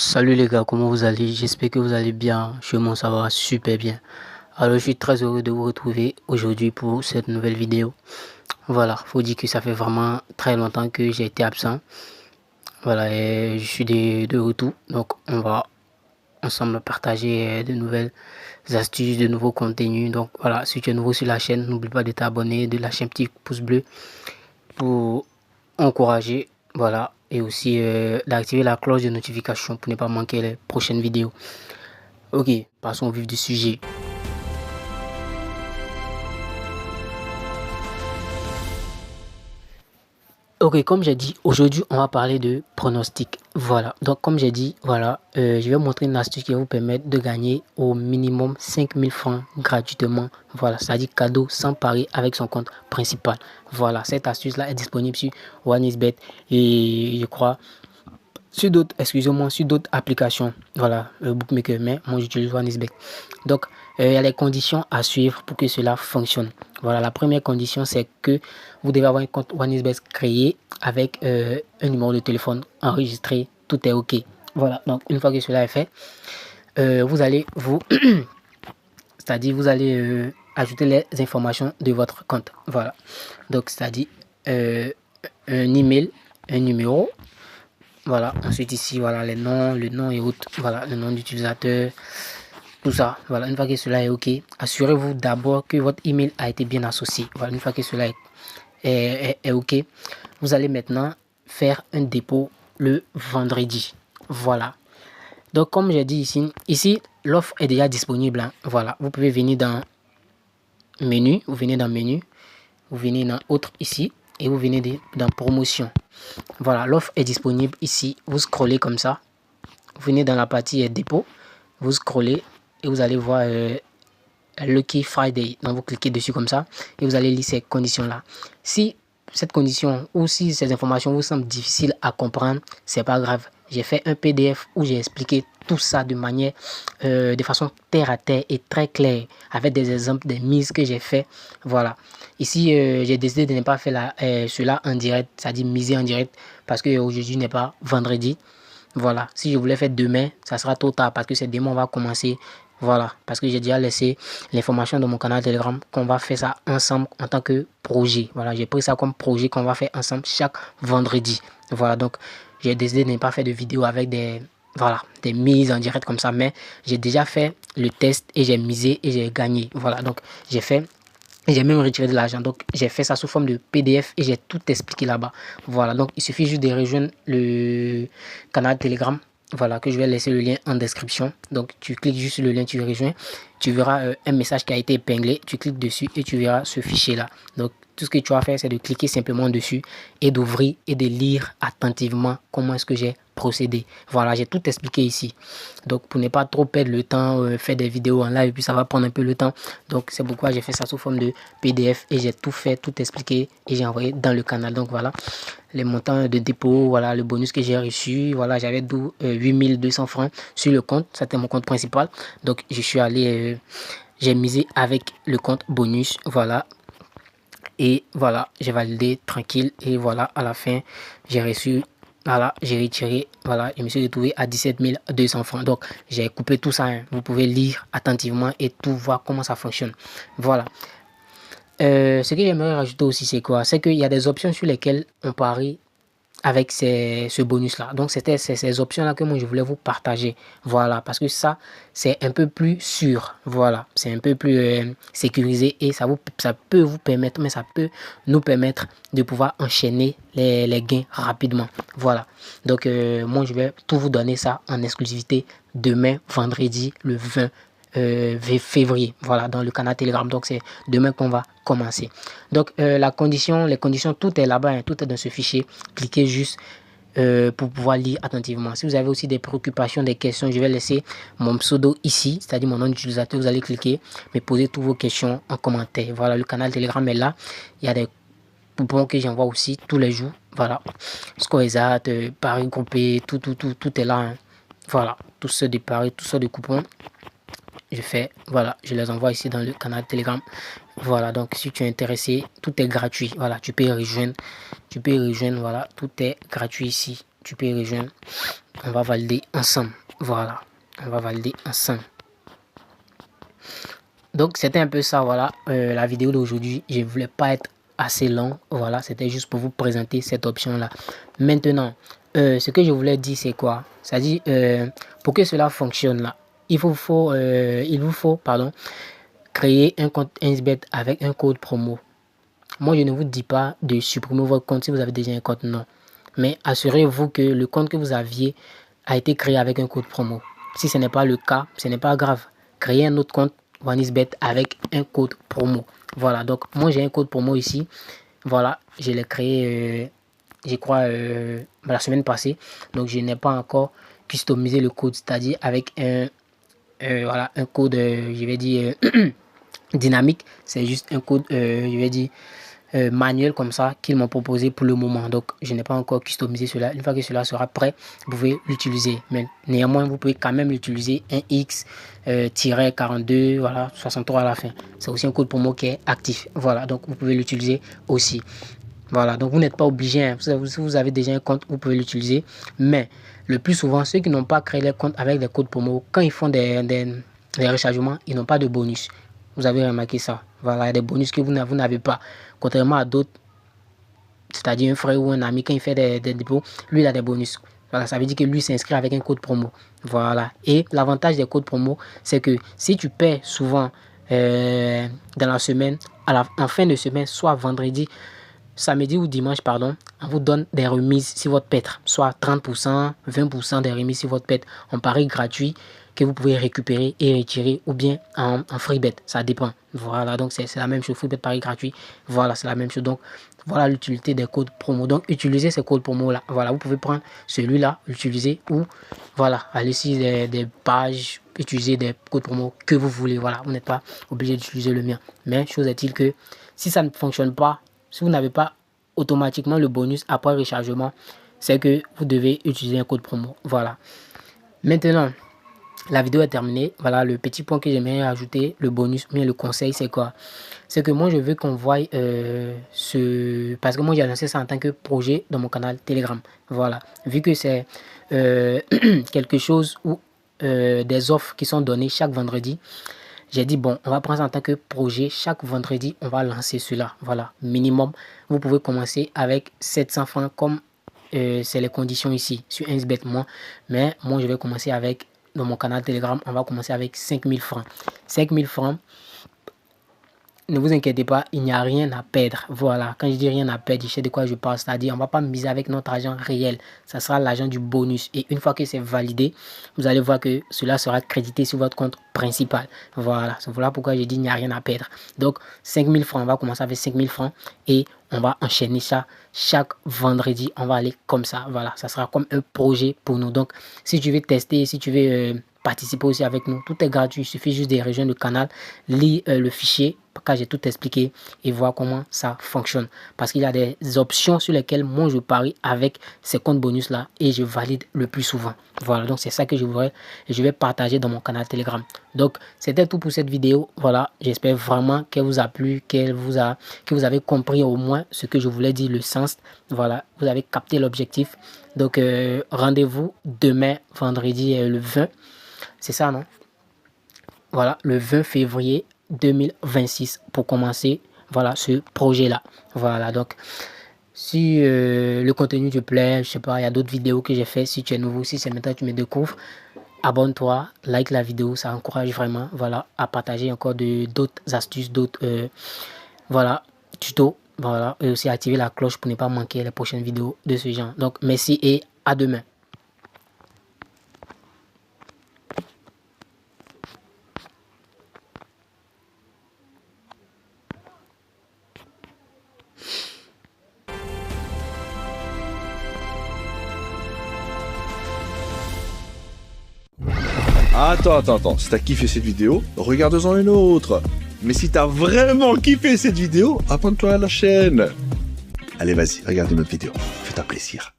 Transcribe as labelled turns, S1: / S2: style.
S1: Salut les gars, comment vous allez? J'espère que vous allez bien. Chez moi, ça va super bien. Alors, je suis très heureux de vous retrouver aujourd'hui pour cette nouvelle vidéo. Voilà, faut dire que ça fait vraiment très longtemps que j'ai été absent. Voilà, et je suis de retour. Donc, on va ensemble partager de nouvelles astuces, de nouveaux contenus. Donc, voilà, si tu es nouveau sur la chaîne, n'oublie pas de t'abonner, de lâcher un petit pouce bleu pour encourager. Voilà, et aussi d'activer la cloche de notification pour ne pas manquer les prochaines vidéos. Ok, passons au vif du sujet. Ok, comme j'ai dit, aujourd'hui, on va parler de pronostic. Voilà, donc comme j'ai dit, voilà, je vais montrer une astuce qui va vous permettre de gagner au minimum 5000 francs gratuitement. Voilà, c'est-à-dire cadeau sans pari avec son compte principal. Voilà, cette astuce-là est disponible sur OneXBet et je crois sur d'autres, excusez-moi, sur d'autres applications, voilà, bookmaker, mais moi j'utilise OneXBet. Donc, il y a les conditions à suivre pour que cela fonctionne. Voilà, la première condition, c'est que vous devez avoir un compte OneXBet créé avec un numéro de téléphone enregistré, tout est OK. Voilà, donc une fois que cela est fait, vous allez c'est-à-dire vous allez ajouter les informations de votre compte. Voilà, donc c'est-à-dire un email, un numéro. Voilà, ensuite ici, voilà, les noms, le nom et autres, voilà, le nom d'utilisateur, tout ça. Voilà, une fois que cela est OK, assurez-vous d'abord que votre email a été bien associé. Voilà, une fois que cela est OK, vous allez maintenant faire un dépôt le vendredi. Voilà. Donc, comme j'ai dit ici, l'offre est déjà disponible, hein. Voilà, vous pouvez venir dans menu, vous venez dans menu, vous venez dans autre ici et vous venez dans promotion. Voilà, l'offre est disponible ici. Vous scrollez comme ça. Vous venez dans la partie dépôt. Vous scrollez et vous allez voir Lucky Friday. Donc, vous cliquez dessus comme ça et vous allez lire ces conditions-là. Si cette condition ou si ces informations vous semblent difficiles à comprendre, c'est pas grave. J'ai fait un PDF où j'ai expliqué tout ça de façon terre à terre et très claire avec des exemples, des mises que j'ai fait. Voilà. Ici, j'ai décidé de ne pas faire cela en direct, c'est-à-dire miser en direct parce que aujourd'hui n'est pas vendredi. Voilà. Si je voulais faire demain, ça sera trop tard parce que c'est demain on va commencer. Voilà, parce que j'ai déjà laissé l'information dans mon canal Telegram qu'on va faire ça ensemble en tant que projet. Voilà, j'ai pris ça comme projet qu'on va faire ensemble chaque vendredi. Voilà, donc j'ai décidé de ne pas faire de vidéo avec des mises en direct comme ça, mais j'ai déjà fait le test et j'ai misé et j'ai gagné. Voilà, donc j'ai même retiré de l'argent. Donc, j'ai fait ça sous forme de PDF et j'ai tout expliqué là-bas. Voilà, donc il suffit juste de rejoindre le canal Telegram. Voilà, que je vais laisser le lien en description. Donc, tu cliques juste sur le lien, tu rejoins. Tu verras un message qui a été épinglé. Tu cliques dessus et tu verras ce fichier-là. Donc, tout ce que tu vas faire, c'est de cliquer simplement dessus et d'ouvrir et de lire attentivement comment est-ce que j'ai procédé. Voilà, j'ai tout expliqué ici. Donc, pour ne pas trop perdre le temps, faire des vidéos en live, puis ça va prendre un peu le temps. Donc, c'est pourquoi j'ai fait ça sous forme de PDF et j'ai tout fait, tout expliqué et j'ai envoyé dans le canal. Donc, voilà, les montants de dépôt, voilà, le bonus que j'ai reçu. Voilà, j'avais 8200 francs sur le compte. C'était mon compte principal. Donc, je suis allé, j'ai misé avec le compte bonus. Voilà. Et voilà, j'ai validé tranquille. Et voilà, à la fin, j'ai reçu. Voilà, j'ai retiré, voilà, je me suis retrouvé à 17 200 francs. Donc, j'ai coupé tout ça, hein. Vous pouvez lire attentivement et tout voir comment ça fonctionne. Voilà. Ce que j'aimerais rajouter aussi, c'est quoi? C'est qu'il y a des options sur lesquelles on parie avec ce bonus-là. Donc, c'était ces options-là que moi, je voulais vous partager. Voilà, parce que ça, c'est un peu plus sûr. Voilà, c'est un peu plus sécurisé et ça peut vous permettre, mais ça peut nous permettre de pouvoir enchaîner les gains rapidement. Voilà, donc moi, je vais tout vous donner ça en exclusivité demain, vendredi, le 20 février, voilà, dans le canal Telegram. Donc, c'est demain qu'on va commencer. Donc, les conditions, tout est là-bas, hein, tout est dans ce fichier. Cliquez juste pour pouvoir lire attentivement. Si vous avez aussi des préoccupations, des questions, je vais laisser mon pseudo ici, c'est-à-dire mon nom d'utilisateur. Vous allez cliquer, me poser toutes vos questions en commentaire. Voilà, le canal Telegram est là. Il y a des coupons que j'envoie aussi tous les jours. Voilà, score exact, paris groupé, tout est là, hein. Voilà, tous ceux de paris, tous ceux de coupons. Voilà, je les envoie ici dans le canal Telegram. Voilà, donc si tu es intéressé, tout est gratuit. Voilà, tu peux y rejoindre, voilà, tout est gratuit ici. tu peux y rejoindre. On va valider ensemble. Voilà, on va valider ensemble. Donc c'était un peu ça, voilà, la vidéo d'aujourd'hui. Je voulais pas être assez long, voilà, c'était juste pour vous présenter cette option là. Maintenant, ce que je voulais dire, c'est quoi? C'est-à-dire, pour que cela fonctionne là, il vous faut pardon, créer un compte 1xBet avec un code promo. Moi, je ne vous dis pas de supprimer votre compte si vous avez déjà un compte, non. Mais assurez-vous que le compte que vous aviez a été créé avec un code promo. Si ce n'est pas le cas, ce n'est pas grave. Créez un autre compte 1xBet avec un code promo. Voilà, donc moi j'ai un code promo ici. Voilà, je l'ai créé, je crois, la semaine passée. Donc je n'ai pas encore customisé le code, c'est-à-dire avec voilà, un code, je vais dire, dynamique. C'est juste un code, je vais dire, manuel comme ça qu'ils m'ont proposé pour le moment. Donc je n'ai pas encore customisé cela. Une fois que cela sera prêt, vous pouvez l'utiliser. Mais néanmoins, vous pouvez quand même l'utiliser un X-42, voilà, 63 à la fin. C'est aussi un code promo qui est actif. Voilà, donc vous pouvez l'utiliser aussi. Voilà, donc vous n'êtes pas obligé, hein. Si vous avez déjà un compte, vous pouvez l'utiliser. Mais le plus souvent, ceux qui n'ont pas créé les comptes avec des codes promo, quand ils font des rechargements, ils n'ont pas de bonus. Vous avez remarqué ça. Voilà, il y a des bonus que vous n'avez pas. Contrairement à d'autres, c'est-à-dire un frère ou un ami, quand il fait des dépôts, lui, il a des bonus. Voilà, ça veut dire que lui s'inscrit avec un code promo. Voilà. Et l'avantage des codes promo, c'est que si tu paies souvent dans la semaine, en fin de semaine, soit vendredi, samedi ou dimanche, pardon, on vous donne des remises sur votre pète, soit 30%, 20% des remises sur votre pète en pari gratuit que vous pouvez récupérer et retirer, ou bien en free bet, ça dépend. Voilà, donc c'est la même chose, free bet, pari gratuit, voilà, c'est la même chose. Donc voilà l'utilité des codes promo. Donc utilisez ces codes promo là. Voilà, vous pouvez prendre celui-là, l'utiliser, ou voilà, aller sur des pages, utiliser des codes promo que vous voulez. Voilà, vous n'êtes pas obligé d'utiliser le mien. Mais chose est-il que si ça ne fonctionne pas, si vous n'avez pas automatiquement le bonus après rechargement, c'est que vous devez utiliser un code promo. Voilà. Maintenant, la vidéo est terminée. Voilà le petit point que j'aimerais ajouter, le bonus, mais le conseil, c'est quoi? C'est que moi, je veux qu'on voie parce que moi, j'ai lancé ça en tant que projet dans mon canal Telegram. Voilà. Vu que c'est quelque chose où des offres qui sont données chaque vendredi, j'ai dit, bon, on va prendre ça en tant que projet. Chaque vendredi, on va lancer cela. Voilà, minimum. Vous pouvez commencer avec 700 francs comme c'est les conditions ici sur 1xBet moi. Mais moi, je vais commencer avec, dans mon canal Telegram, on va commencer avec 5000 francs. 5000 francs. Ne vous inquiétez pas, il n'y a rien à perdre. Voilà, quand je dis rien à perdre, je sais de quoi je parle. C'est-à-dire, on ne va pas miser avec notre argent réel. Ça sera l'argent du bonus. Et une fois que c'est validé, vous allez voir que cela sera crédité sur votre compte principal. Voilà, c'est voilà pourquoi je dis il n'y a rien à perdre. Donc, 5000 francs, on va commencer avec 5000 francs. Et on va enchaîner ça chaque vendredi. On va aller comme ça. Voilà, ça sera comme un projet pour nous. Donc, si tu veux tester, si tu veux participer aussi avec nous, tout est gratuit. Il suffit juste de rejoindre le canal, lire le fichier, car j'ai tout expliqué et voir comment ça fonctionne. Parce qu'il y a des options sur lesquelles moi je parie avec ces comptes bonus là et je valide le plus souvent. Voilà, donc c'est ça que je vais partager dans mon canal Telegram. Donc c'était tout pour cette vidéo. Voilà, j'espère vraiment qu'elle vous a plu, que vous avez compris au moins ce que je voulais dire, le sens. Voilà, vous avez capté l'objectif. Donc rendez-vous demain, vendredi le 20. C'est ça, non? Voilà, le 20 février 2026 pour commencer, voilà, ce projet-là. Voilà, donc, si le contenu te plaît, je sais pas, il y a d'autres vidéos que j'ai fait. Si tu es nouveau, si c'est maintenant que tu me découvres, abonne-toi, like la vidéo, ça encourage vraiment, voilà, à partager encore d'autres astuces, d'autres, voilà, tutos, voilà, et aussi activer la cloche pour ne pas manquer les prochaines vidéos de ce genre. Donc, merci et à demain.
S2: Attends, si t'as kiffé cette vidéo, regarde-en une autre. Mais si t'as vraiment kiffé cette vidéo, abonne-toi à la chaîne. Allez, vas-y, regarde une autre vidéo. Fais-toi plaisir.